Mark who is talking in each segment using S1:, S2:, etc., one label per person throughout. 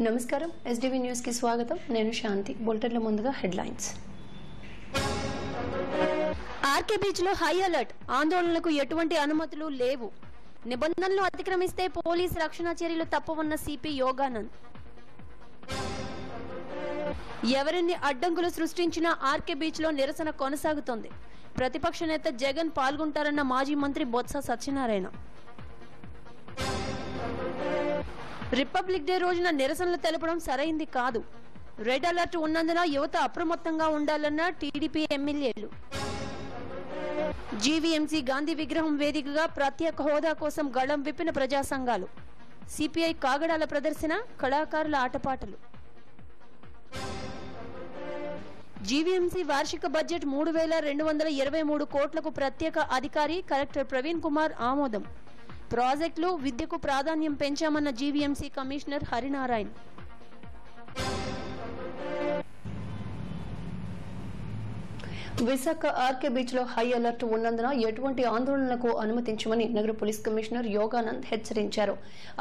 S1: నమస్కారం SDV news కి స్వాగతం నేను శాంతి బులెటిన్ల ముందుగా హెడ్లైన్స్ ఆర్కే బీచ్ లో హై అలర్ట్ ఆందోళనలకు ఎటువంటి అనుమతులు లేవు నిబంధనలు అతిక్రమిస్తే పోలీస్ రక్షణ చర్యలు తప్పవన్న సిపి యోగానంద్ ఎవరిని అడ్డంకులు సృష్టించినా ఆర్కే బీచ్ లో నిరసన కొనసాగుతోంది ప్రతిపక్ష నేత జగన్ పాల్గొంటారన్న మాజీ మంత్రి బొత్స సత్యనారాయణ రిపబ్లిక్ డే రోజున నిరసనలు తెలపడం సరైంది కాదు రెడ్ అలర్ట్ ఉన్నందున యువత అప్రమత్తంగా ఉండాలన్న టీడీపీ ఎమ్మెల్యేలు జీవీఎంసీ గాంధీ విగ్రహం వేదికగా ప్రత్యేక హోదా కోసం గళం విప్పిన ప్రజా సంఘాలు సిపిఐ కాగడాల ప్రదర్శన కళాకారుల ఆటపాటలు జీవీఎంసీ వార్షిక బడ్జెట్ 3,223 కోట్లకు ప్రత్యేక అధికారి కలెక్టర్ ప్రవీణ్ కుమార్ ఆమోదం ప్రాజెక్టులు విద్యకు ప్రాధాన్యం పెంచామన్న GVMC commissioner Harinarayan Visakha RK beach లో హై అలర్ట్ ఉన్నందున ఎటువంటి ఆందోళనలకు అనుమతించమని నగర పోలీస్ కమిషనర్ యోగానంద్ హెచ్చరించారు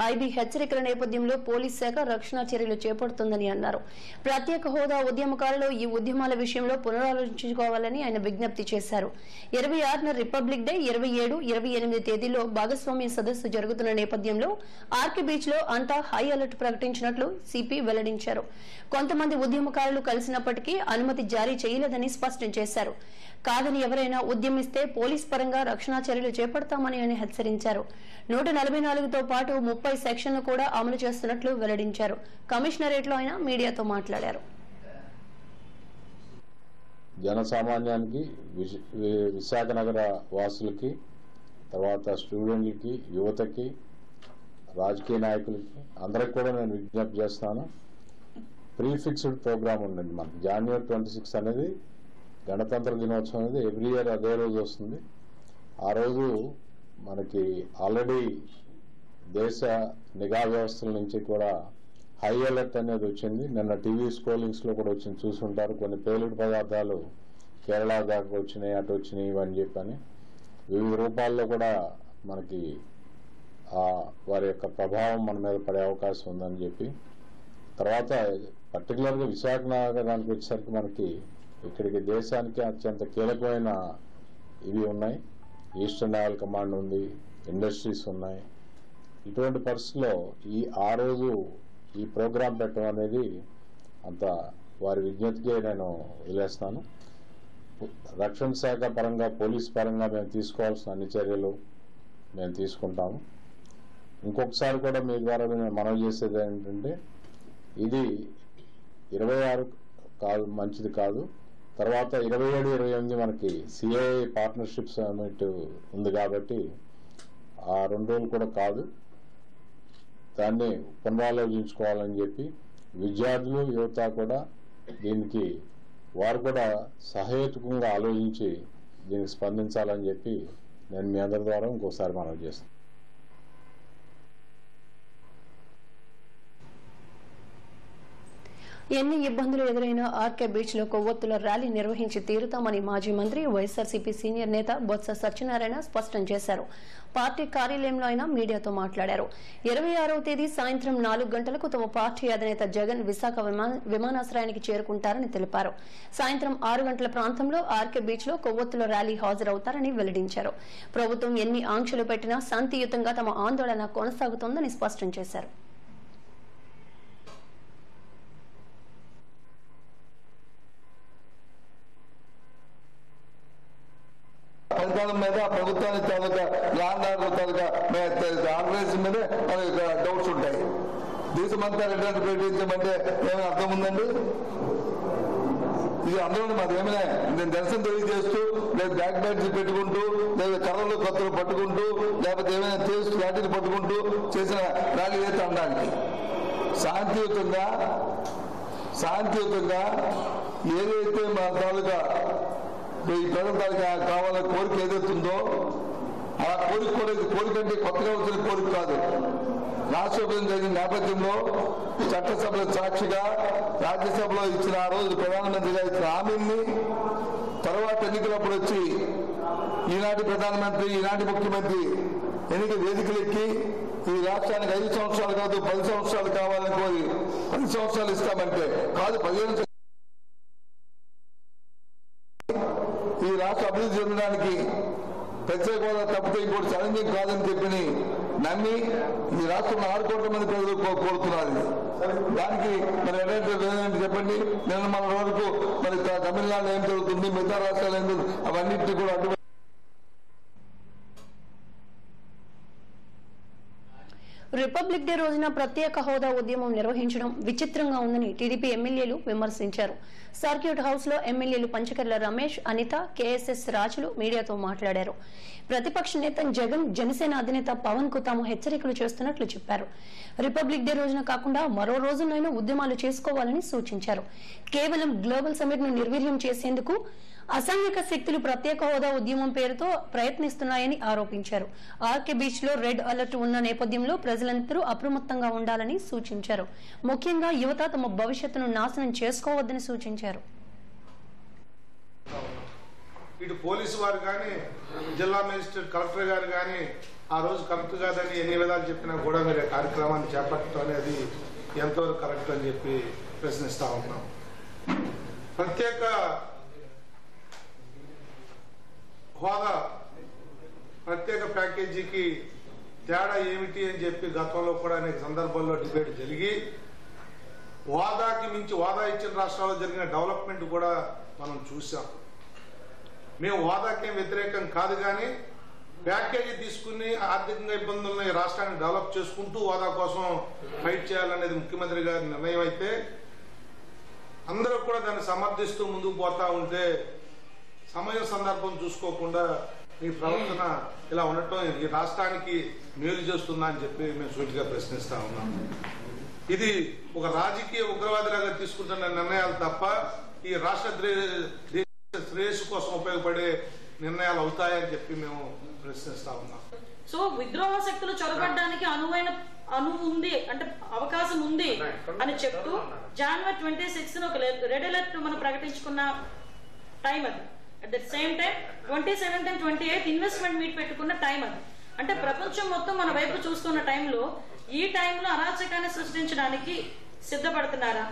S1: ఐబీ హెచ్చరికల నేపథ్యంలో పోలీస్ శాఖ రక్షణ చర్యలు చేపడుతోందని అన్నారు ప్రత్యేక హోదా ఉద్యమకారులు ఈ ఉద్యమాల విషయంలో పునరాలోచించుకోవాలని ఆయన విజ్ఞప్తి చేశారు 26న రిపబ్లిక్ డే 27, 28 తేదీలో భాగస్వామ్య సదస్సు జరుగుతున్న నేపథ్యంలో ఆర్కే బీచ్ లో అంతా హై అలర్ట్ ప్రకటించినట్లు సిపి వెల్లడించారు కొంతమంది ఉద్యమకారులు కలిసినప్పటికీ అనుమతి జారీ చేయలేదని స్పష్టం చేశారు కాదని ఎవరైనా ఉద్యమిస్తే పోలీస్ పరంగా రక్షణ చర్యలు చేపడతామని ఆయన హెచ్చరించారు 144తో పాటు 30 సెక్షన్లు కూడా అమలు చేస్తున్నట్లు వెల్లడించారు కమిషనరేట్ లో ఆయన మీడియాతో మాట్లాడారు
S2: జనసామాన్యానికి విశాఖ నగర వాసులకి తర్వాత స్టూడెంట్లకి యువతకి రాజకీయ నాయకులకి అందరికి కూడా నేను విజ్ఞప్తి చేస్తాను ప్రీఫిక్స్డ్ ప్రోగ్రామ్ ఉండండి మనకి January 26 అనేది గణతంత్ర దినోత్సవం అనేది ఎవ్రీ ఇయర్ అదే రోజు వస్తుంది ఆ రోజు మనకి ఆల్రెడీ దేశ నిఘా వ్యవస్థల నుంచి కూడా హై అలర్ట్ అనేది వచ్చింది నిన్న టీవీ స్క్రోలింగ్స్ లో కూడా వచ్చింది చూసుంటారు కొన్ని పేలుడు పదార్థాలు కేరళ దాకా వచ్చినాయి అటు వచ్చినాయి ఇవని చెప్పని వివిధ రూపాల్లో కూడా మనకి వారి యొక్క ప్రభావం మన మీద పడే అవకాశం ఉందని చెప్పి తర్వాత పర్టికులర్ గా విశాఖ నగరానికి వచ్చేసరికి మనకి ఇక్కడికి దేశానికి అత్యంత కీలకమైన ఇవి ఉన్నాయి ఈస్టర్న్ నావల్ కమాండ్ ఉంది ఇండస్ట్రీస్ ఉన్నాయి ఇటువంటి పరిస్థితుల్లో ఆ రోజు ఈ ప్రోగ్రాం పెట్టడం అనేది అంత వారి విజ్ఞతకే నేను వదిలేస్తాను రక్షణ శాఖ పరంగా పోలీస్ పరంగా మేము తీసుకోవాల్సిన అన్ని చర్యలు మేము తీసుకుంటాము ఇంకొకసారి కూడా మీ ద్వారా మేము మనవి చేసేది ఏంటంటే ఇది 26 కాదు మంచిది కాదు తర్వాత 27, 28 మనకి సిఐఏ పార్ట్నర్షిప్ సమిట్ ఉంది కాబట్టి ఆ 2 రోజులు కూడా కాదు దాన్ని పునరాలోచించుకోవాలని చెప్పి విద్యార్థులు యువత కూడా దీనికి వారు కూడా సహేతుకంగా ఆలోచించి దీనికి స్పందించాలని చెప్పి నేను మీ అందరి ద్వారా ఇంకోసారి మనవి చేస్తాను
S1: ఎన్ని ఇబ్బందులు ఎదురైనా ఆర్కే బీచ్ లో కొవ్వొత్తుల ర్యాలీ నిర్వహించి తీరుతామని మాజీ మంత్రి వైఎస్ఆర్సీపీ సీనియర్ నేత బొత్స సత్యనారాయణ స్పష్టం చేశారు పార్టీ కార్యాలయంలో ఆయన మీడియాతో మాట్లాడారు 26వ తేదీ సాయంత్రం 4 గంటలకు తమ పార్టీ అధినేత జగన్ విశాఖ విమానాశ్రయానికి చేరుకుంటారని తెలిపారు సాయంత్రం 6 గంటల ప్రాంతంలో ఆర్కే బీచ్ లో కొవ్వొత్తుల ర్యాలీ హాజరవుతారని వెల్లడించారు ప్రభుత్వం ఎన్ని ఆంక్షలు పెట్టినా శాంతియుతంగా తమ ఆందోళన కొనసాగుతోందని స్పష్టం చేశారు
S3: పరిపాలన మీద ప్రభుత్వానికి తాలూకా ల్యాండ్ ఆర్డర్ తాలూకా ఆర్గనైజేషన్ మీద డౌట్స్ ఉంటాయి దేశమంతా రిటర్న్ ప్రకటించమంటే ఏమైనా అర్థం ఉందండి ఇది అందరూ మాది ఏమైనా నేను దర్శనం తెలియజేస్తూ లేదా బ్యాక్ బ్యాగ్స్ పెట్టుకుంటూ లేదా కర్రలు కొత్తలు పట్టుకుంటూ లేకపోతే ఏమైనా చేస్తూ వాటిని పట్టుకుంటూ చేసిన ర్యాలీ అయితే అనడానికి శాంతియుతంగా ఏదైతే మన తాలూకా ఈ ప్రజల కావాలనే కోరిక ఏదైతుందో ఆ కోరిక కూడా కోరిక అంటే కొత్తగా వచ్చిన కోరిక కాదు రాష్ట్ర విభజన జరిగిన నేపథ్యంలో చట్టసభల సాక్షిగా రాజ్యసభలో ఇచ్చిన ఆ రోజు ప్రధానమంత్రిగా ఇచ్చిన హామీని తర్వాత ఎన్నికలప్పుడు వచ్చి ఈనాటి ప్రధానమంత్రి ఈనాటి ముఖ్యమంత్రి ఎన్నిక వేదికలెక్కి ఈ రాష్ట్రానికి 5 సంవత్సరాలు కాదు 10 సంవత్సరాలు కావాలని కోరి 10 సంవత్సరాలు ఇస్తామంటే కాదు 15 ఈ రాష్ట్ర అభివృద్ధి చెందడానికి ప్రత్యేక హోదా తప్పితే ఇంకోటి ఛాలెంజింగ్ కాదని చెప్పి నమ్మి ఈ రాష్ట్రంలో 6 కోట్ల మంది ప్రజలు కోరుతున్నారు. దానికి మరి ఏంటంటే చెప్పండి. నిన్న మన వరకు మరి తమిళనాడు ఏం జరుగుతుంది, మిగతా రాష్ట్రాలు ఏం జరుగుతుంది, అవన్నింటినీ కూడా అడ్డు.
S1: రిపబ్లిక్ డే రోజున ప్రత్యేక హోదా ఉద్యమం నిర్వహించడం విచిత్రంగా ఉందని టీడీపీ ఎమ్మెల్యేలు విమర్శించారు. సర్క్యూట్ హౌస్ లో ఎమ్మెల్యేలు పంచకర్ల రమేష్, అనిత, కేఎస్ఎస్ రాజులు మీడియాతో మాట్లాడారు. ప్రతిపక్ష నేత జగన్, జనసేన అధినేత పవన్ కు తాము హెచ్చరికలు చేస్తున్నట్లు చెప్పారు. రిపబ్లిక్ డే రోజున కాకుండా మరో రోజునైనా ఉద్యమాలు చేసుకోవాలని సూచించారు. కేవలం గ్లోబల్ సమిట్ ను నిర్వీర్యం చేసేందుకు అసాంఘిక శక్తులు ప్రత్యేక హోదా ఉద్యమం పేరుతో ప్రయత్నిస్తున్నాయని ఆరోపించారు. ఆర్కే బీచ్ లో రెడ్ అలర్ట్ ఉన్న నేపథ్యంలో ప్రజలందరూ అప్రమత్తంగా ఉండాలని సూచించారు. ముఖ్యంగా యువత తమ భవిష్యత్తును నాశనం చేసుకోవద్దని సూచించారు.
S4: ఇటు పోలీసు వారు కానీ, జిల్లా మేజిస్ట్రేట్ కలెక్టర్ గారు కానీ ఆ రోజు కరెక్ట్ కాదని ఎన్ని విధాలు చెప్పినా కూడా మీరు కార్యక్రమాన్ని చేపట్టడం అనేది ఎంతవరకు కరెక్ట్ అని చెప్పి ప్రశ్నిస్తా ఉన్నాం. ప్రత్యేక హోదా, ప్రత్యేక ప్యాకేజీకి తేడా ఏమిటి అని చెప్పి గతంలో కూడా అనేక సందర్భాల్లో డిబేట్ జరిగి హోదాకి మించి హోదా ఇచ్చిన రాష్ట్రాల్లో జరిగిన డెవలప్మెంట్ కూడా మనం చూసాం. మేము హోదాకేం వ్యతిరేకం కాదు, కానీ ప్యాకేజీ తీసుకుని ఆర్థికంగా ఇబ్బందులను ఈ రాష్ట్రాన్ని డెవలప్ చేసుకుంటూ హోదా కోసం ఫైట్ చేయాలనేది ముఖ్యమంత్రి గారి నిర్ణయం అయితే అందరూ కూడా దాన్ని సమర్థిస్తూ ముందుకు పోతా ఉంటే సమయం సందర్భం చూసుకోకుండా ఈ ప్రవర్తన ఇలా ఉండటం ఈ రాష్ట్రానికి మేలు చేస్తుందా అని చెప్పి మేము సూటిగా ప్రశ్నిస్తా ఉన్నాం. ఇది ఒక రాజకీయ ఉగ్రవాదిలాగా తీసుకుంటున్న నిర్ణయాలు తప్ప ఈ రాష్ట్ర శ్రేయస్సు కోసం ఉపయోగపడే నిర్ణయాలు అవుతాయని చెప్పి మేము ప్రశ్నిస్తా ఉన్నాం.
S5: సో విద్రోహ శక్తులు చొరబడడానికి ఉంది అంటే అవకాశం ఉంది అని చెప్తూ జనవరి 26 ఒక రెడ్ అలర్ట్ మనం ప్రకటించుకున్న టైం అది. At the same time 27 and 28 investment meet పెట్టుకున్న టైం అది. అంటే ప్రపంచం మొత్తం మన వైపు చూస్తున్న టైంలో ఈ టైంలో అరాచకాన్ని సృష్టించడానికి సిద్ధపడుతున్నారా?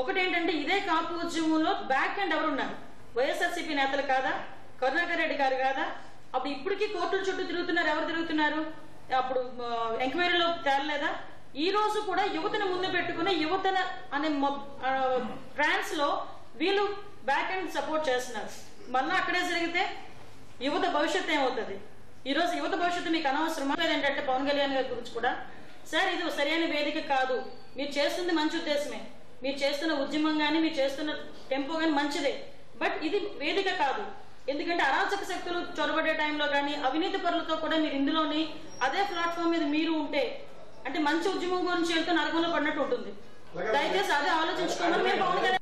S5: ఒకటి ఏంటంటే ఇదే కాపు ఉద్యమంలో బ్యాక్ అండ్ ఎవరున్నారు? వైఎస్ఆర్సీపీ నేతలు కాదా? కరుణాకర్ రెడ్డి గారు కాదా? అప్పుడు ఇప్పటికీ కోర్టుల చుట్టూ తిరుగుతున్నారు. ఎవరు తిరుగుతున్నారు? అప్పుడు ఎంక్వైరీలో తేలలేదా? ఈ రోజు కూడా యువతను ముందు పెట్టుకుని యువతన అనే ట్రాన్స్ లో వీళ్ళు బ్యాక్ అండ్ సపోర్ట్ చేస్తున్నారు. మళ్ళా అక్కడే జరిగితే యువత భవిష్యత్తు ఏమవుతుంది? ఈ రోజు యువత భవిష్యత్తు మీకు అనవసరమా? ఏంటంటే పవన్ కళ్యాణ్ గారి గురించి కూడా సార్ ఇది సరైన వేదిక కాదు, మీరు చేస్తుంది మంచి ఉద్దేశమే, మీరు చేస్తున్న ఉద్యమం కానీ మీరు చేస్తున్న టెంపో కానీ మంచిదే, బట్ ఇది వేదిక కాదు. ఎందుకంటే అరాచక శక్తులు చొరబడే టైంలో కానీ అవినీతి పరులతో కూడా మీరు ఇందులోని అదే ప్లాట్ఫామ్ మీద మీరు ఉంటే అంటే మంచి ఉద్యమం గురించి వెళ్తూ నరకంలో పడినట్టు ఉంటుంది. దయచేసి అదే ఆలోచించుకోమని మేము పవన్ కళ్యాణ్.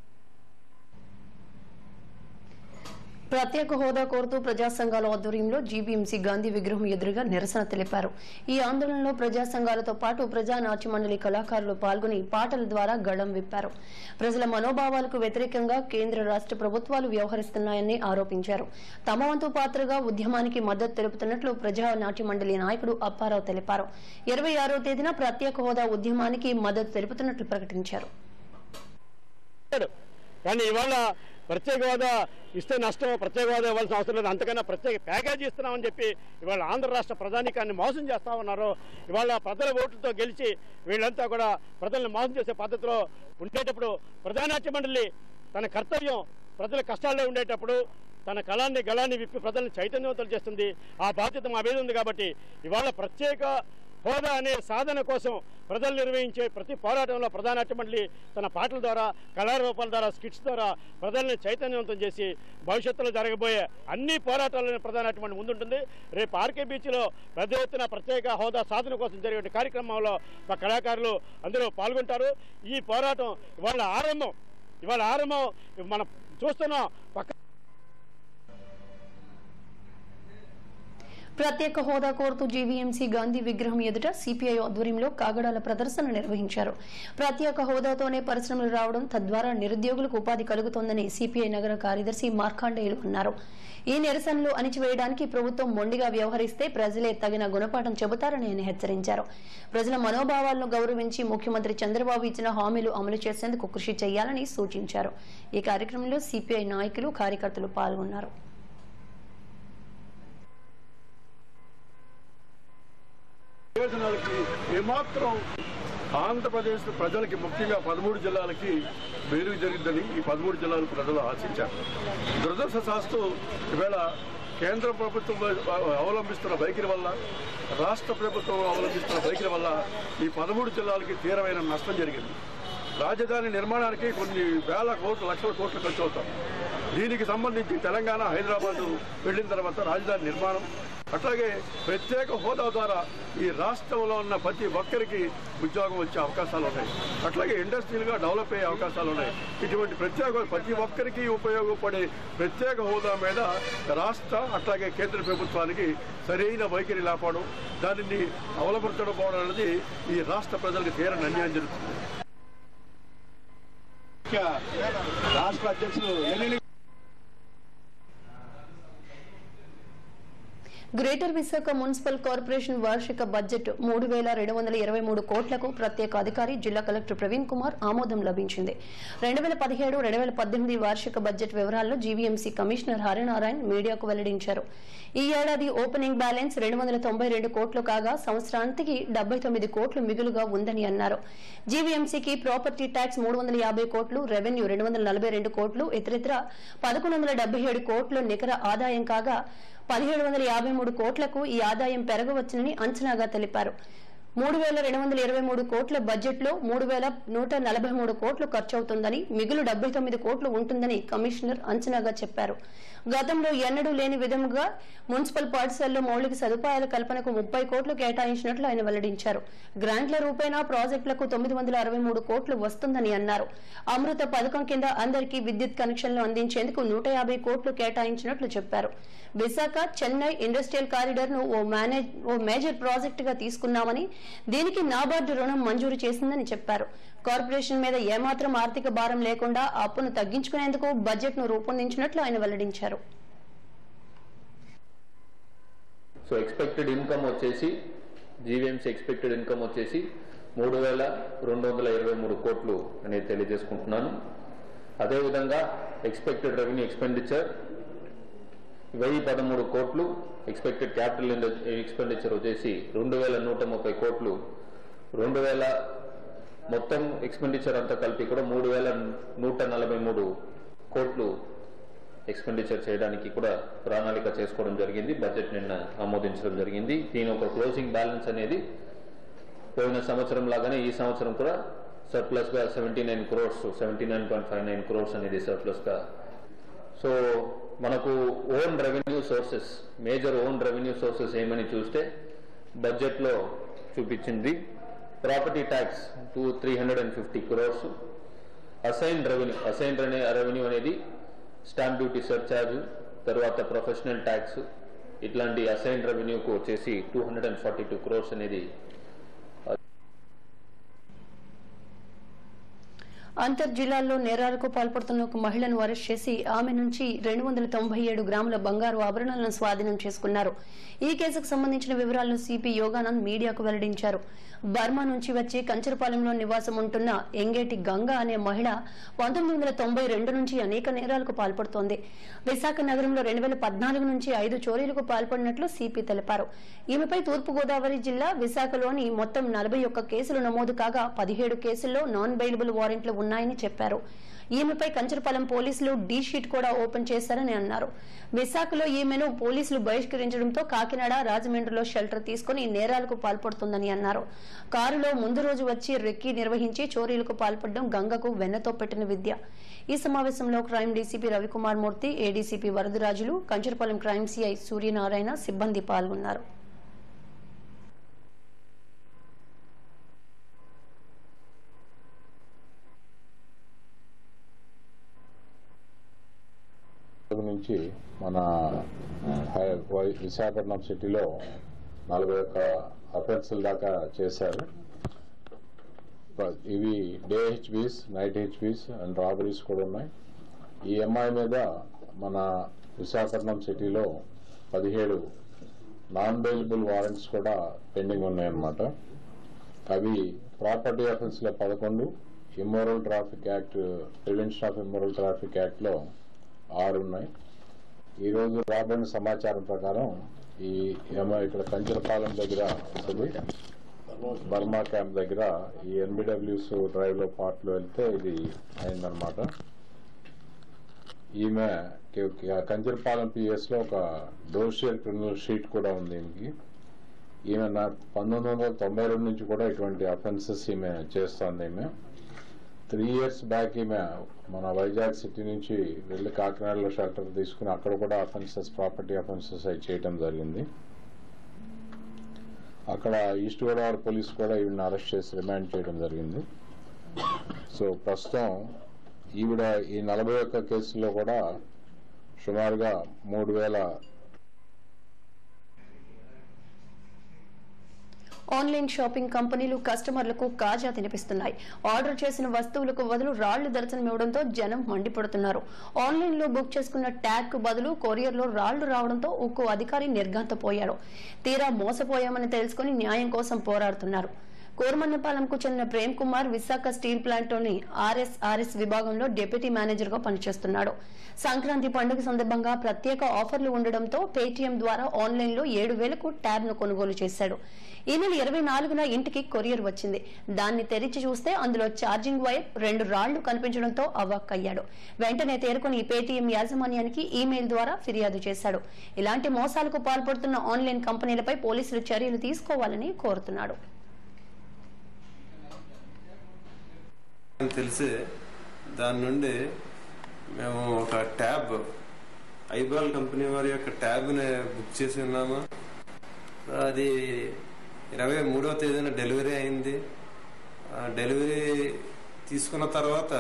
S1: ప్రత్యేక హోదా కోరుతూ ప్రజా సంఘాల ఆధ్వర్యంలో జీబీఎంసీ గాంధీ విగ్రహం ఎదురుగా నిరసన తెలిపారు. ఈ ఆందోళనలో ప్రజా సంఘాలతో పాటు ప్రజా నాట్య మండలి కళాకారులు పాల్గొని పాటల ద్వారా గళం విప్పారు. ప్రజల మనోభావాలకు వ్యతిరేకంగా కేంద్ర రాష్ట్ర ప్రభుత్వాలు వ్యవహరిస్తున్నాయని ఆరోపించారు. తమ వంతు పాత్రగా ఉద్యమానికి మద్దతు తెలుపుతున్నట్లు ప్రజా నాట్య మండలి నాయకుడు అప్పారావు తెలిపారు. 26వ తేదీన ప్రత్యేక హోదా ఉద్యమానికి మద్దతు తెలుపుతున్నట్లు ప్రకటించారు.
S6: ప్రత్యేక హోదా ఇస్తే నష్టం, ప్రత్యేక హోదా ఇవ్వాల్సిన అవసరం లేదు, అంతకన్నా ప్రత్యేక ప్యాకేజీ ఇస్తున్నామని చెప్పి ఇవాళ ఆంధ్ర రాష్ట్ర ప్రధానికాన్ని మోసం చేస్తా ఉన్నారు. ఇవాళ ప్రజల ఓట్లతో గెలిచి వీళ్ళంతా కూడా ప్రజల్ని మోసం చేసే పద్ధతిలో ఉండేటప్పుడు ప్రధానాట్య మండలి తన కర్తవ్యం ప్రజల కష్టాల్లో ఉండేటప్పుడు తన కళాన్ని గళాన్ని విప్పి ప్రజల్ని చైతన్యవంతులు చేస్తుంది. ఆ బాధ్యత మా మీద ఉంది. కాబట్టి ఇవాళ ప్రత్యేక హోదా అనే సాధన కోసం ప్రజలు నిర్వహించే ప్రతి పోరాటంలో ప్రధానాట్య మండలి తన పాటల ద్వారా, కళారూపాల ద్వారా, స్కిట్స్ ద్వారా ప్రజల్ని చైతన్యవంతం చేసి భవిష్యత్తులో జరగబోయే అన్ని పోరాటాలను ప్రధానాట్య మండలి ముందుంటుంది. రేపు ఆర్కే బీచ్లో పెద్ద ఎత్తున ప్రత్యేక హోదా సాధన కోసం జరిగే కార్యక్రమంలో మా కళాకారులు అందరూ పాల్గొంటారు. ఈ పోరాటం ఇవాళ ఆరంభం మనం చూస్తున్నాం.
S1: ప్రత్యేక హోదా కోరుతూ జీవీఎంసీ గాంధీ విగ్రహం ఎదుట సిపిఐ ఆధ్వర్యంలో కాగడాల ప్రదర్శన నిర్వహించారు. ప్రత్యేక హోదాతోనే పరిశ్రమలు రావడం, తద్వారా నిరుద్యోగులకు ఉపాధి కలుగుతోందని సిపిఐ నగర కార్యదర్శి మార్కాండేయులు అన్నారు. ఈ నిరసనలు అణిచివేయడానికి ప్రభుత్వం మొండిగా వ్యవహరిస్తే ప్రజలే తగిన గుణపాఠం చెబుతారని ఆయన హెచ్చరించారు. ప్రజల మనోభావాలను గౌరవించి ముఖ్యమంత్రి చంద్రబాబు ఇచ్చిన హామీలు అమలు చేసేందుకు కృషి చేయాలని సూచించారు. ఈ కార్యక్రమంలో సిపిఐ నాయకులు, కార్యకర్తలు పాల్గొన్నారు.
S6: ప్రయోజనాలకి ఏమాత్రం ఆంధ్రప్రదేశ్ ప్రజలకి, ముఖ్యంగా 13 జిల్లాలకి మేలు జరిగిందని ఈ 13 జిల్లాల ప్రజలు ఆశించారు. దురదృష్టవశాత్తు ఈవేళ కేంద్ర ప్రభుత్వం అవలంబిస్తున్న వైఖరి వల్ల, రాష్ట్ర ప్రభుత్వం అవలంబిస్తున్న వైఖరి వల్ల ఈ 13 జిల్లాలకి తీవ్రమైన నష్టం జరిగింది. రాజధాని నిర్మాణానికి కొన్ని వేల కోట్లు, లక్షల కోట్లు ఖర్చు అవుతాం. దీనికి సంబంధించి తెలంగాణ, హైదరాబాద్ వెళ్ళిన తర్వాత రాజధాని నిర్మాణం, అట్లాగే ప్రత్యేక హోదా ద్వారా ఈ రాష్ట్రంలో ఉన్న ప్రతి ఒక్కరికి ఉద్యోగం వచ్చే అవకాశాలు ఉన్నాయి. అట్లాగే ఇండస్ట్రియల్గా డెవలప్ అయ్యే అవకాశాలు ఉన్నాయి. ఇటువంటి ప్రతి ఒక్కరికి ఉపయోగపడే ప్రత్యేక హోదా మీద రాష్ట్ర అట్లాగే కేంద్ర ప్రభుత్వానికి సరైన వైఖరి లేకపోవడం, దానిని అవలంబించడం అనేది ఈ రాష్ట్ర ప్రజలకు తీరని అన్యాయం జరుగుతుంది. రాష్ట్ర అధ్యక్షులు
S1: గ్రేటర్ విశాఖ మున్సిపల్ కార్పొరేషన్ వార్షిక బడ్జెట్ 3,223 కోట్లకు ప్రత్యేక అధికారి జిల్లా కలెక్టర్ ప్రవీణ్ కుమార్ ఆమోదం లభించింది. 2017-2018 వార్షిక బడ్జెట్ వివరాలను జీవీఎంసీ కమిషనర్ హరినారాయణ్ మీడియాకు వెల్లడించారు. ఈ ఏడాది ఓపెనింగ్ బ్యాలెన్స్ 292 కోట్లు కాగా సంవత్సరానికి 79 కోట్లు మిగులుగా ఉందని అన్నారు. జీవీఎంసీకి ప్రాపర్టీ ట్యాక్స్ 350 కోట్లు, రెవెన్యూ 242 కోట్లు, ఇతరితర 1177 కోట్లు నికర ఆదాయం కాగా 1753 కోట్లకు ఈ ఆదాయం పెరగవచ్చునని అంచనాగా తెలిపారు. 3,223 కోట్ల బడ్జెట్లో 3,143 కోట్లు ఖర్చవుతుందని, మిగులు 79 కోట్లు ఉంటుందని కమిషనర్ అంచనాగా చెప్పారు. గతంలో ఎన్నడూ లేని విధంగా మున్సిపల్ పాఠశాలలో మౌలిక సదుపాయాల కల్పనకు 30 కోట్లు కేటాయించినట్లు ఆయన వెల్లడించారు. గ్రాంట్ల రూపేణా ప్రాజెక్టులకు 963 కోట్లు వస్తుందని అన్నారు. అమృత పథకం కింద అందరికీ విద్యుత్ కనెక్షన్లు అందించేందుకు 150 కోట్లు కేటాయించినట్లు చెప్పారు. విశాఖ చెన్నై ఇండస్ట్రియల్ కారిడార్ ను ఓ మేజర్ ప్రాజెక్టుగా తీసుకున్నామని, దీనికి నాబార్డు రుణం మంజూరు చేసిందని చెప్పారు. కార్పొరేషన్ మీద ఏమాత్రం ఆర్థిక భారం లేకుండా అప్పును తగ్గించుకునేందుకు బడ్జెట్ ను రూపొందించినట్లు ఆయన వెల్లడించారు.
S7: సో ఎక్స్పెక్టెడ్ ఇన్కమ్ వచ్చేసి జీవీఎంసీ ఎక్స్పెక్టెడ్ ఇన్కమ్ వచ్చేసి 3,223 కోట్లు అనేది తెలియజేసుకుంటున్నాను. అదేవిధంగా ఎక్స్పెక్టెడ్ రెవెన్యూ ఎక్స్పెండిచర్ 1,013 కోట్లు, ఎక్స్పెక్టెడ్ క్యాపిటల్ ఎక్స్పెండిచర్ వచ్చేసి 2,130 కోట్లు. 2,000 మొత్తం ఎక్స్పెండిచర్ అంతా కలిపి కూడా 3,143 కోట్లు ఎక్స్పెండిచర్ చేయడానికి కూడా ప్రణాళిక చేసుకోవడం జరిగింది. బడ్జెట్ నిన్న ఆమోదించడం జరిగింది. దీని ఒక క్లోజింగ్ బ్యాలెన్స్ అనేది పోయిన సంవత్సరం లాగానే ఈ సంవత్సరం కూడా సర్ప్లస్ గా 79 క్రోర్స్ 79.59 క్రోర్స్ అనేది సర్ప్లస్ గా. సో మనకు own revenue sources, major own revenue sources ఏమని చూస్తే బడ్జెట్ లో చూపించింది property tax 350 crores, assign revenue అనేది స్టాంప్ డ్యూటీ సర్చార్జ్, తర్వాత ప్రొఫెషనల్ ట్యాక్స్, ఇట్లాంటి అసైన్ రెవెన్యూకు వచ్చేసి 242 క్రోర్స్ అనేది.
S1: అంతర్ జిల్లాల్లో నేరాలకు పాల్పడుతున్న ఒక మహిళను అరెస్ట్ చేసి ఆమె నుంచి 297 గ్రాముల బంగారు ఆభరణాలను స్వాధీనం చేసుకున్నారు. ఈ కేసుకు సంబంధించిన వివరాలను సిపి యోగానంద్ మీడియాకు వెల్లడించారు. బర్మా నుంచి వచ్చి కంచరపాలెంలో నివాసం ఉంటున్న ఎంగేటి గంగ అనే మహిళ 1992 నుంచి అనేక నేరాలకు పాల్పడుతోంది. విశాఖ నగరంలో 2014 నుంచి 5 చోరీలకు పాల్పడినట్లు సిపి తెలిపారు. ఈమెపై తూర్పుగోదావరి జిల్లా విశాఖలోని మొత్తం 41 కేసులు నమోదు కాగా 17 కేసుల్లో నాన్ బెయిలబుల్ వారెంట్లు ఉన్నాయని చెప్పారు. ఈమెపై కంచరపాలెం పోలీసులు డీ షీట్ కూడా ఓపెన్ చేశారని అన్నారు. విశాఖలో ఈమెను పోలీసులు బహిష్కరించడంతో కాకినాడ, రాజమండ్రిలో షెల్టర్ తీసుకుని నేరాలకు పాల్పడుతుందని అన్నారు. కారులో ముందు రోజు వచ్చి రెక్కీ నిర్వహించి చోరీలకు పాల్పడడం గంగకు వెన్నతో పెట్టిన విద్య. ఈ సమావేశంలో crime DCP Ravikumar Murthy, ADCP Varadarajulu, Kancharapalem crime CI Suryanarayana సిబ్బంది పాల్గొన్నారు.
S2: నుంచి నుంచి మన విశాఖపట్నం సిటీలో 41 అఫెన్సుల దాకా చేశారు. ఇవి day HBs, night HBs and robberies కూడా ఉన్నాయి. ఈ అమ్మాయి మీద మన విశాఖపట్నం సిటీలో 17 నాన్ బెయిలబుల్ వారెంట్స్ కూడా పెండింగ్ ఉన్నాయన్నమాట. అవి ప్రాపర్టీ అఫెన్స్లో 11, immoral traffic act, prevention of immoral traffic యాక్ట్లో 6 ఉన్నాయి. ఈరోజు రాబడిన సమాచారం ప్రకారం ఈ అమ్మాయి ఇక్కడ కంచరపాలెం దగ్గర ఉంటుంది, బర్మా క్యాంప్ దగ్గర ఈ ఎన్బిడబ్ల్యూస్ డ్రైవ్లో పార్ట్లో వెళ్తే ఇది అయిందనమాట. ఈమె కంచరపాలెం పిఎస్లో ఒక డోషియర్ క్రిమినల్ షీట్ కూడా ఉంది. ఈమె 1992 నుంచి కూడా ఇటువంటి అఫెన్సెస్ ఈమె చేస్తుంది. ఈమె 3 years బ్యాక్ ఈమె మన వైజాగ్ సిటీ నుంచి వెళ్ళి కాకినాడలో షెల్టర్ తీసుకుని అక్కడ కూడా అఫెన్సెస్, ప్రాపర్టీ అఫెన్సెస్ అవి చేయడం జరిగింది. అక్కడ ఈస్ట్ గోదావరి పోలీస్ కూడా ఈవిడని అరెస్ట్ చేసి రిమాండ్ చేయడం జరిగింది. సో ప్రస్తుతం ఈవిడ ఈ 41 కేసుల్లో కూడా సుమారుగా 3000
S1: ఆన్లైన్ షాపింగ్ కంపెనీలు కస్టమర్లకు కాజా తినిపిస్తున్నాయి. ఆర్డర్ చేసిన వస్తువులకు బదులు రాళ్లు దర్శనమివ్వడంతో జనం మండిపడుతున్నారు. ఆన్లైన్ లో బుక్ చేసుకున్న ట్యాగ్ కు బదులు కొరియర్ లో రాళ్లు రావడంతో ఒక్కో అధికారి నిర్ఘాంతపోయాడు. తీరా మోసపోయామని తెలుసుకుని న్యాయం కోసం పోరాడుతున్నారు. కోరమన్నపాలెంకు చెందిన ప్రేమ్ కుమార్ విశాఖ స్టీల్ ప్లాంట్లోని ఆర్ఎస్ విభాగంలో డిప్యూటీ మేనేజర్ గా పనిచేస్తున్నాడు. సంక్రాంతి పండుగ సందర్భంగా ప్రత్యేక ఆఫర్లు ఉండడంతో పేటీఎం ద్వారా ఆన్లైన్ లో 7,000కు ట్యాబ్ ను కొనుగోలు చేశాడు. ఈ నెల 24న ఇంటికి కొరియర్ వచ్చింది. దాన్ని తెరిచి చూస్తే అందులో ఛార్జింగ్ వైర్, 2 రాళ్లు కనిపించడంతో అవాక్కయ్యాడు. వెంటనే తేరుకుని పేటీఎం యాజమాన్యానికి ఈమెయిల్ ద్వారా ఫిర్యాదు చేశాడు. ఇలాంటి మోసాలకు పాల్పడుతున్న ఆన్లైన్ కంపెనీలపై పోలీసులు చర్యలు తీసుకోవాలని కోరుతున్నాడు.
S8: తెలిసి దాని నుండి మేము ఒక ట్యాబ్, ఐబాల్ కంపెనీ వారి యొక్క ట్యాబ్ని బుక్ చేసి ఉన్నాము. అది 23వ తేదీన డెలివరీ అయింది. డెలివరీ తీసుకున్న తర్వాత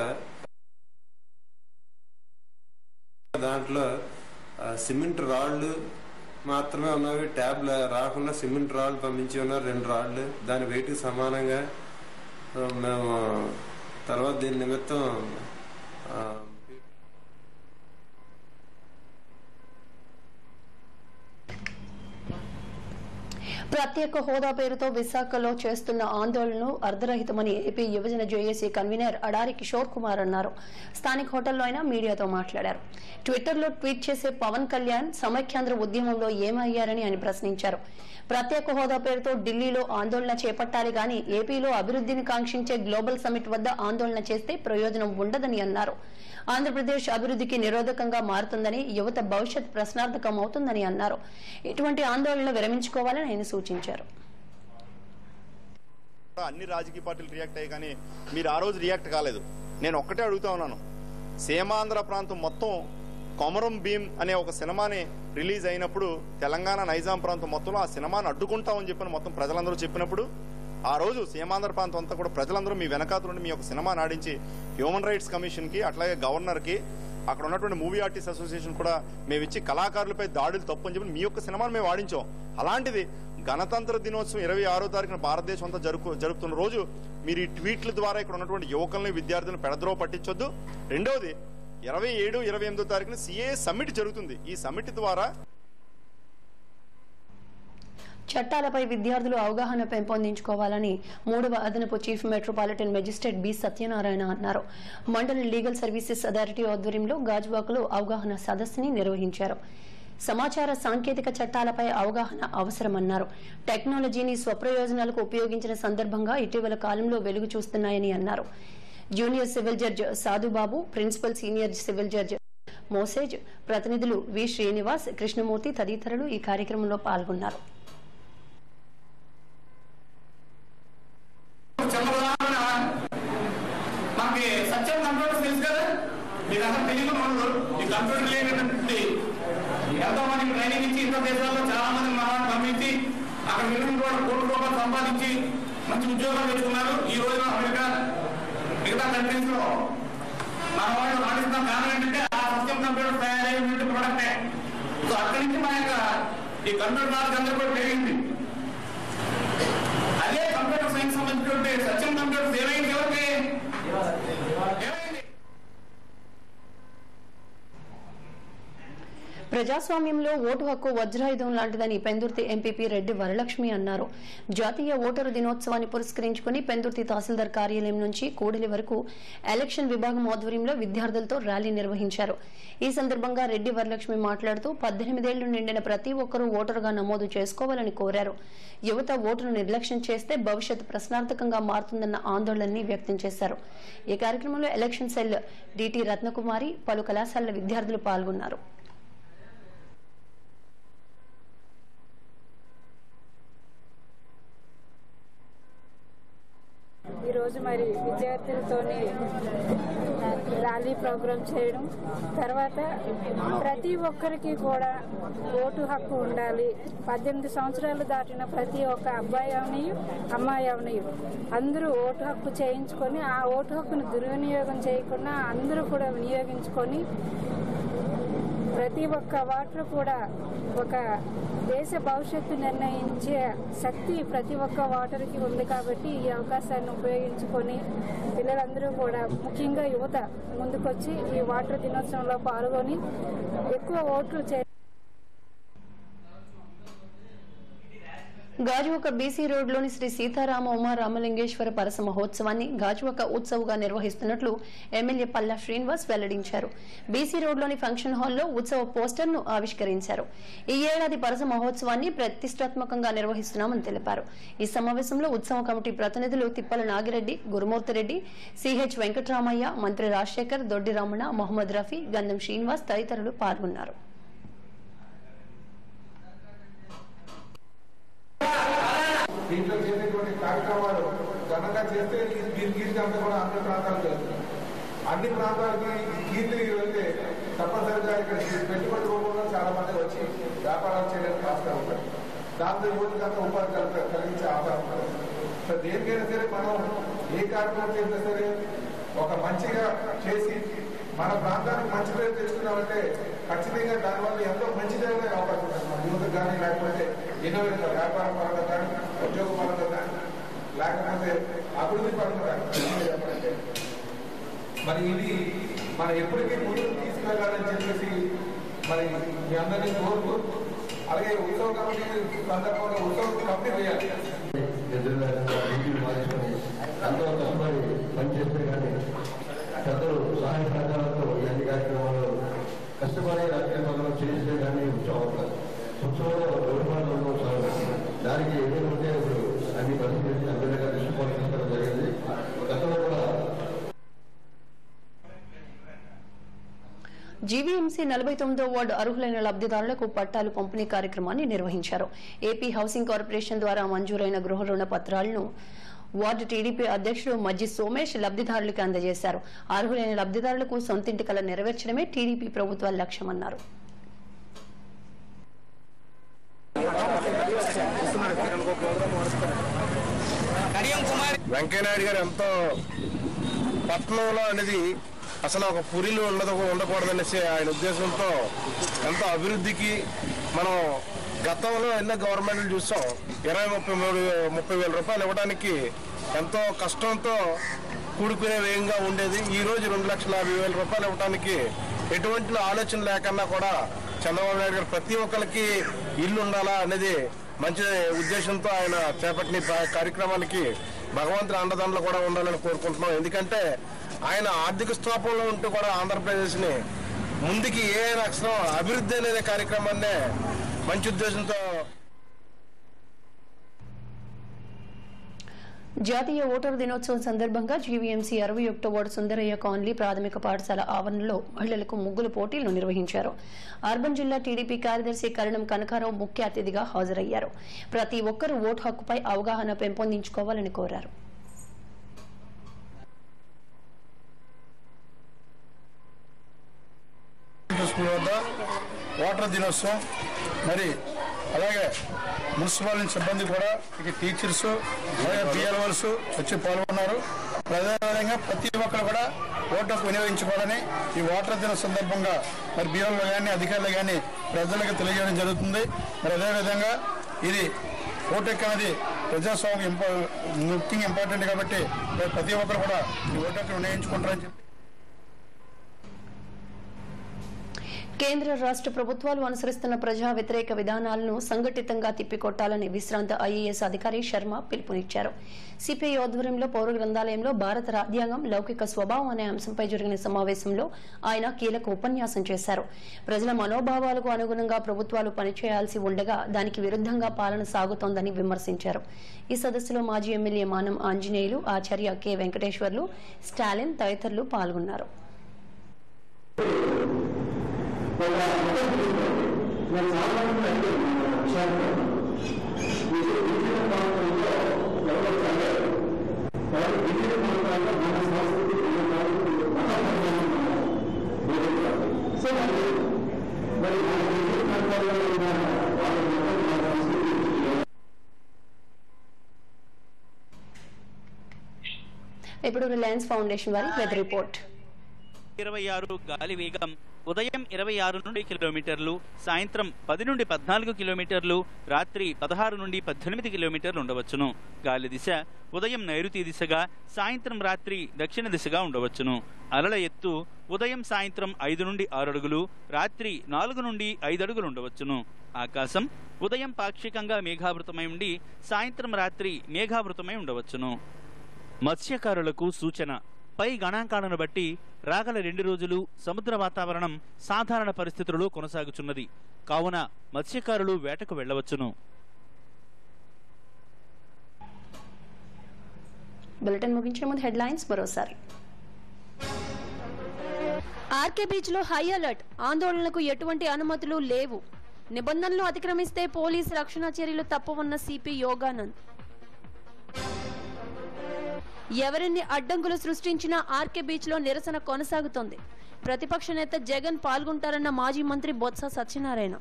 S8: దాంట్లో సిమెంట్ రాళ్లు మాత్రమే ఉన్నవి. ట్యాబ్ రాకుండా సిమెంట్ రాళ్లు పంపించి ఉన్నారు, 2 రాళ్లు దాని వెయిట్కి సమానంగా. మేము తర్వాత దీని నిమిత్తం
S1: ప్రత్యేక హోదా పేరుతో విశాఖలో చేస్తున్న ఆందోళనను అర్ధరహితమని ఏపీ యువజన జేఏసీ కన్వీనర్ అడారి కిషోర్ కుమార్ అన్నారు. స్థానిక హోటల్లో ఆయన మీడియాతో మాట్లాడారు. ట్విట్టర్లో ట్వీట్ చేసే పవన్ కళ్యాణ్ సమైక్యాంధ్ర ఉద్యమంలో ఏమయ్యారని ఆయన ప్రశ్నించారు. ప్రత్యేక హోదా పేరుతో ఢిల్లీలో ఆందోళన చేపట్టాలి గాని ఏపీలో అభివృద్ధిని కాంక్షించే గ్లోబల్ సమిట్ వద్ద ఆందోళన చేస్తే ప్రయోజనం ఉండదని అన్నారు. ఆంధ్రప్రదేశ్ అభివృద్ధికి నిరోధకంగా మారుతుందని, యువత భవిష్యత్ ప్రశ్నార్థకం అవుతుందని అన్నారు. ఇటువంటి ఆందోళనలు విరమించుకోవాలని ఆయన సూచించారు.
S9: అన్ని రాజకీయ పార్టీలు రియాక్ట్ అయ్యి కానీ మీరు ఆ రోజు రియాక్ట్ కాలేదు. నేను ఒక్కటే అడుగుతా ఉన్నాను, సీమాంధ్ర ప్రాంతం మొత్తం కొమరం భీం అనే ఒక సినిమాని రిలీజ్ అయినప్పుడు తెలంగాణ నైజాం ప్రాంతం మొత్తంలో ఆ సినిమాని అడ్డుకుంటామని చెప్పిన మొత్తం ప్రజలందరూ చెప్పినప్పుడు ఆ రోజు సీమాంధ్ర ప్రాంతం అంతా కూడా ప్రజలందరూ మీ వెనకాల నుండి మీ యొక్క సినిమా నాడించి హ్యూమన్ రైట్స్ కమిషన్కి, అట్లాగే గవర్నర్కి, అక్కడ ఉన్నటువంటి మూవీ ఆర్టిస్ట్ అసోసియేషన్ కూడా మేము ఇచ్చి కళాకారులపై దాడులు తప్పు అని చెప్పి మీ యొక్క సినిమాను మేము ఆడించాం. అలాంటిది గణతంత్ర దినోత్సవం 26వ తారీఖున భారతదేశం అంతా జరుపుతున్న రోజు మీరు ఈ ట్వీట్ల ద్వారా ఇక్కడ ఉన్నటువంటి యువకుల్ని, విద్యార్థులను పెడద్రోవ పట్టించొద్దు. రెండవది 27, 28వ తారీఖున సిఏఏ సమ్మిట్ జరుగుతుంది. ఈ సమ్మిట్ ద్వారా
S1: చట్టాలపై విద్యార్థులు అవగాహన పెంపొందించుకోవాలని 3వ అదనపు chief metropolitan magistrate B Satyanarayana అన్నారు. మండలి లీగల్ సర్వీసెస్ అథారిటీ ఆధ్వర్యంలో గాజువాకలో అవగాహన సదస్సుని నిర్వహించారు. సమాచార సాంకేతిక చట్టాలపై అవగాహన అవసరమన్నారు. టెక్నాలజీని స్వప్రయోజనాలకు ఉపయోగించిన సందర్భంగా ఇటీవల కాలంలో వెలుగు చూస్తున్నాయని అన్నారు. Junior civil judge Sadhubabu, principal senior civil judge Moses, ప్రతినిధులు వి శ్రీనివాస్, కృష్ణమూర్తి తదితరులు ఈ కార్యక్రమంలో పాల్గొన్నారు.
S10: మనకి సత్యం కంప్యూటర్స్ తెలుసు కదా, మీకు అసలు తెలియదు. ఈ కంప్యూటర్ లేనటువంటి ఎంతో మందికి ట్రైనింగ్ ఇచ్చి ఇతర దేశాల్లో చాలా మంది మనవాళ్ళు పంపించి అక్కడ మిగిలిన కూడా కోట్ల రూపాయలు సంపాదించి మంచి ఉద్యోగాలు తెచ్చుకున్నారు. ఈ రోజున అమెరికా, మిగతా కంట్రీస్ లో మన వాళ్ళు రాణిస్తున్న కారణం ఏంటంటే ఆ సత్యం కంప్యూటర్ తయారైనటువంటి ప్రోడక్టే. సో అక్కడి నుంచి మన యొక్క ఈ కంప్యూటర్ నాలెడ్జ్ అందరూ కూడా పెరిగింది. అదే కంప్యూటర్ సైన్స్ సంబంధించినటువంటి సత్యం కంప్యూటర్స్ ఏమైంది? ఎవరికి ఏమైంది?
S1: ప్రజాస్వామ్యంలో ఓటు హక్కు వజ్రాయుధం లాంటిదని పెందుర్తి ఎంపీపీ రెడ్డి వరలక్ష్మి అన్నారు. జాతీయ ఓటరు దినోత్సవాన్ని పురస్కరించుకుని పెందుర్తి తహసీల్దార్ కార్యాలయం నుంచి కూడలి వరకు ఎలక్షన్ విభాగం ఆధ్వర్యంలో విద్యార్థులతో ర్యాలీ నిర్వహించారు. ఈ సందర్భంగా రెడ్డి వరలక్ష్మి మాట్లాడుతూ 18 ఏళ్లు నిండిన ప్రతి ఒక్కరూ ఓటరుగా నమోదు చేసుకోవాలని కోరారు. యువత ఓటును నిర్లక్ష్యం చేస్తే భవిష్యత్ ప్రశ్నార్థకంగా మారుతుందన్న ఆందోళనని వ్యక్తం చేశారు. ఈ కార్యక్రమంలో ఎలక్షన్ సెల్ డిటి రత్నకుమారి, పలు కళాశాలల విద్యార్థులు పాల్గొన్నారు.
S11: ఈరోజు మరి విద్యార్థులతోనే ర్యాలీ ప్రోగ్రాం చేయడం, తర్వాత ప్రతి ఒక్కరికి కూడా ఓటు హక్కు ఉండాలి. 18 సంవత్సరాలు దాటిన ప్రతి ఒక్క అబ్బాయి అవనీయు అమ్మాయి అవనీయు అందరూ ఓటు హక్కు చేయించుకొని ఆ ఓటు హక్కును దుర్వినియోగం చేయకుండా అందరూ కూడా వినియోగించుకొని ప్రతి ఒక్క ఓటర్ కూడా ఒక దేశ భవిష్యత్తు నిర్ణయించే శక్తి ప్రతి ఒక్క ఓటర్కి ఉంది. కాబట్టి ఈ అవకాశాన్ని ఉపయోగించుకొని పిల్లలందరూ కూడా ముఖ్యంగా యువత ముందుకొచ్చి ఈ ఓటర్ దినోత్సవంలో పాల్గొని ఎక్కువ ఓట్లు
S1: గాజువాక బీసీ రోడ్లోని శ్రీ సీతారామ ఉమా రామలింగేశ్వర పరస మహోత్సవాన్ని గాజువాక ఉత్సవ్గా నిర్వహిస్తున్నట్లు ఎమ్మెల్యే పల్లా శ్రీనివాస్ వెల్లడించారు. బీసీ రోడ్లోని ఫంక్షన్ హాల్లో ఉత్సవ పోస్టర్ను ఆవిష్కరించారు. ఈ ఏడాది పరస మహోత్సవాన్ని ప్రతిష్టాత్మకంగా నిర్వహిస్తున్నామని తెలిపారు. ఈ సమావేశంలో ఉత్సవ కమిటీ ప్రతినిధులు తిప్పల నాగిరెడ్డి, గురుమూర్తిరెడ్డి, సిహెచ్ వెంకటరామయ్య, మంత్రి రాజశేఖర్, దొడ్డి రమణ, మొహమ్మద్ రఫీ, గంధం శ్రీనివాస్ తదితరులు పాల్గొన్నారు.
S12: దీంట్లో చేసేటువంటి కార్యక్రమాలు ఘనంగా చేస్తే దీని కీర్తి అంతా కూడా అన్ని ప్రాంతాలు వెళ్తుంది. అన్ని ప్రాంతాలకి కీర్తి వెళ్తే తప్పనిసరిగా ఇక్కడ పెట్టుబడి రూపంలో చాలా మంది వచ్చి వ్యాపారాలు చేయడానికి ఆస్కారం ఉంటుంది. దాంతో యువతకంతా ఉపాధి కలిగించే ఆస్కారం ఉంటుంది. సో దేనికైనా సరే మనం ఏ కార్యక్రమం చేసినా సరే ఒక మంచిగా చేసి మన ప్రాంతానికి మంచి పేరు తెచ్చుకున్నామంటే ఖచ్చితంగా దానివల్ల ఎంతో మంచి జరిగే అవకాశం ఉంటుంది. మన యువతకు కానీ, లేకపోతే ఇన్నోవేషన్ వ్యాపార పరంగా కానీ, ఉద్యోగ పరంగా కానీ, లేకపోతే అభివృద్ధి పరంగా కానీ చెప్పాలంటే మరి ఇది మనం ఎప్పటికీ ముందుకు తీసుకెళ్లాలని చెప్పేసి మరి మీ అందరినీ కోరుతూ, అలాగే ఉత్సవ కమిటీ సందర్భంగా ఉత్సవ కమిటీ వేయాలి.
S13: ఎంతో కష్టపడి పనిచేస్తే కానీ పెద్దలు సహాయ సహకారాలతో అన్ని కార్యక్రమాలు కష్టపడి కార్యక్రమాలు చేస్తే కానీ ఉత్సవంలో వ్యవహారంలో దానికి ఏదైతే ఇప్పుడు అన్ని పరిస్థితి అందరిగా దృష్టిపోవడం తీసుకోవడం జరిగింది. గతంలో కూడా
S1: జీవీఎంసీ 49వ వార్డు అర్హులైన లబ్దిదారులకు పట్టాలు పంపిణీ కార్యక్రమాన్ని నిర్వహించారు. ఏపీ హౌసింగ్ కార్పొరేషన్ ద్వారా మంజూరైన గృహ రుణ పత్రాలను వార్డు టీడీపీ అధ్యక్షుడు మజ్జి సోమేష్ లబ్దిదారులకు అందజేశారు. అర్హులైన లబ్దిదారులకు సొంతింటి కల నెరవేర్చడమే టీడీపీ ప్రభుత్వ లక్ష్యమన్నారు.
S14: వెంకయ్యనాయుడు గారు ఎంతో పట్టణంలో అనేది అసలు ఒక పురిలు ఉండకూడదనేసి ఆయన ఉద్దేశంతో ఎంతో అభివృద్ధికి మనం గతంలో ఎన్నో గవర్నమెంట్లు చూసాం. 20-30 వేల రూపాయలు ఇవ్వడానికి ఎంతో కష్టంతో కూడుకునే వేగంగా ఉండేది. ఈ రోజు 2,50,000 రూపాయలు ఇవ్వడానికి ఎటువంటి ఆలోచన లేకన్నా కూడా చంద్రబాబు నాయుడు గారు ప్రతి ఒక్కరికి ఇల్లు ఉండాలా అనేది మంచి ఉద్దేశంతో ఆయన చేపట్టిన కార్యక్రమానికి భగవంతుని అండదండలు కూడా ఉండాలని కోరుకుంటున్నాం. ఎందుకంటే ఆయన ఆర్థిక స్తోపంలో ఉంటూ కూడా ఆంధ్రప్రదేశ్ని ముందుకి ఏ అక్షరం అభివృద్ధి అనే కార్యక్రమాన్నే మంచి ఉద్దేశంతో.
S1: జాతీయ ఓటరు దినోత్సవం సందర్భంగా జీవీఎంసీ 61వ వార్డు సుందరయ్య కాలనీ ప్రాథమిక పాఠశాల ఆవరణలో మహిళలకు ముగ్గుల పోటీలు నిర్వహించారు. అర్బన్ జిల్లా టీడీపీ కార్యదర్శి కరణం కనకారావు ముఖ్య అతిథిగా హాజరయ్యారు. ప్రతి ఒక్కరూ ఓటు హక్కుపై అవగాహన పెంపొందించుకోవాలని కోరారు.
S14: ఓటర్ దినోత్సవం మరి అలాగే మున్సిపాలిటీ సిబ్బంది కూడా ఇక టీచర్స్ అలాగే బిఆర్ఓస్ వచ్చి పాల్గొన్నారు. ప్రధానంగా ప్రతి ఒక్కరు కూడా
S15: ఓటు హక్కు వినియోగించుకోవాలని ఈ ఓటర్ దిన సందర్భంగా మరి బీఓలు కానీ అధికారులు కానీ ప్రజలకు తెలియజేయడం జరుగుతుంది. మరి అదేవిధంగా ఇది ఓటు హక్కు అనేది ప్రజాస్వామ్యం ముఖ్యంగా ఇంపార్టెంట్ కాబట్టి ప్రతి ఒక్కరు కూడా ఈ ఓటు హక్కు వినియోగించుకుంటారని చెప్పి
S1: కేంద్ర రాష్ట్ర ప్రభుత్వాలు అనుసరిస్తున్న ప్రజా వ్యతిరేక విధానాలను సంఘటితంగా తిప్పికొట్టాలని విశ్రాంత ఐఏఎస్ అధికారి శర్మ పిలుపునిచ్చారు. సిపిఐ ఆధ్వర్యంలో పౌర గ్రంథాలయంలో భారత రాజ్యాంగం లౌకిక స్వభావం అనే అంశంపై జరిగిన సమావేశంలో ఆయన కీలక ఉపన్యాసం చేశారు. ప్రజల మనోభావాలకు అనుగుణంగా ప్రభుత్వాలు పనిచేయాల్సి ఉండగా దానికి విరుద్ధంగా పాలన సాగుతోందని విమర్శించారు. ఈ సదస్సులో మాజీ ఎమ్మెల్యే మానం ఆంజనేయులు, ఆచార్య కె వెంకటేశ్వర్లు, స్టాలిన్ తదితరులు పాల్గొన్నారు. ఇప్పుడు రిలయన్స్ ఫౌండేషన్ వారి వెదర్ రిపోర్ట్.
S16: 26 గాలి వేగం ఉదయం 26 నుండి కిలోమీటర్లు, సాయంత్రం 10 నుండి 14 కిలోమీటర్లు, రాత్రి 16 నుండి 18 కిలోమీటర్లు ఉండవచ్చును. గాలి దిశ ఉదయం నైరుతి దిశగా, సాయంత్రం రాత్రి దక్షిణ దిశగా ఉండవచ్చును. అలల ఎత్తు ఉదయం సాయంత్రం 5 నుండి 6 అడుగులు, రాత్రి 4 నుండి 5 అడుగులు ఉండవచ్చును. ఆకాశం ఉదయం పాక్షికంగా మేఘావృతమై ఉండి సాయంత్రం రాత్రి మేఘావృతమై ఉండవచ్చును. మత్స్యకారులకు సూచన. పై గణాంకాలను బట్టి రాగల 2 రోజులు సముద్ర వాతావరణం సాధారణ పరిస్థితులలో కొనసాగుచున్నది. కావున మత్స్యకారులు వేటకు వెళ్లవచ్చును.
S1: బులెటిన్ ముగించే ముందు హెడ్లైన్స్ మరోసారి. ఆర్కే బీచ్ లో హై అలర్ట్, ఆందోళనలకు ఎటువంటి అనుమతులు లేవు. నిబంధనలు అతిక్రమిస్తే పోలీసు రక్షణ చర్యలు తప్పవన్న సిపి యోగానంద్. ఎవరిన్ని అడ్డంకులు సృష్టించినా ఆర్కే బీచ్ లో నిరసన కొనసాగుతోంది. ప్రతిపక్ష నేత జగన్ పాల్గొంటారన్న మాజీ మంత్రి బొత్స సత్యనారాయణ.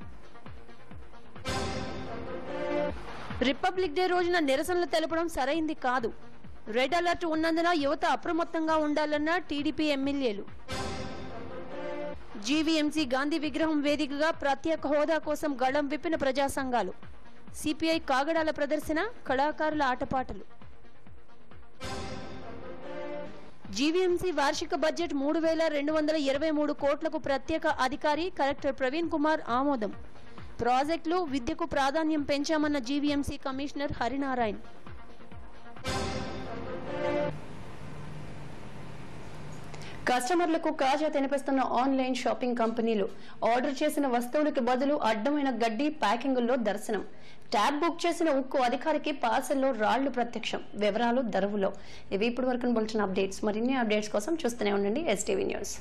S1: రిపబ్లిక్ డే రోజున నిరసనలు తెలపడం సరైంది కాదు. రెడ్ అలర్ట్ ఉన్నందున యువత అప్రమత్తంగా ఉండాలన్న టీడీపీ ఎమ్మెల్యేలు. జీవీఎంసీ గాంధీ విగ్రహం వేదికగా ప్రత్యేక హోదా కోసం గళం విప్పిన ప్రజా సంఘాలు. సిపిఐ కాగడాల ప్రదర్శన, కళాకారుల ఆటపాటలు. జీవీఎంసీ వార్షిక బడ్జెట్ 3,223 కోట్లకు ప్రత్యేక అధికారి కలెక్టర్ ప్రవీణ్ కుమార్ ఆమోదం. ప్రాజెక్టులు, విద్యకు ప్రాధాన్యం పెంచామన్న జీవీఎంసీ కమిషనర్ హరినారాయణ్. కస్టమర్లకు కాజా తినిపిస్తున్న ఆన్లైన్ షాపింగ్ కంపెనీలు. ఆర్డర్ చేసిన వస్తువులకు బదులు అడ్డమైన గడ్డి ప్యాకింగుల్లో దర్శనం. ట్యాబ్ బుక్ చేసిన ఉక్కు అధికారికి పార్సల్లో రాళ్లు ప్రత్యక్షం. వివరాలు దరువులో. ఇవి ఇప్పటి వరకు బులెటిన్ అప్డేట్స్. మరిన్ని అప్డేట్స్ కోసం చూస్తూనే ఉండండి ఎస్టీవీ న్యూస్.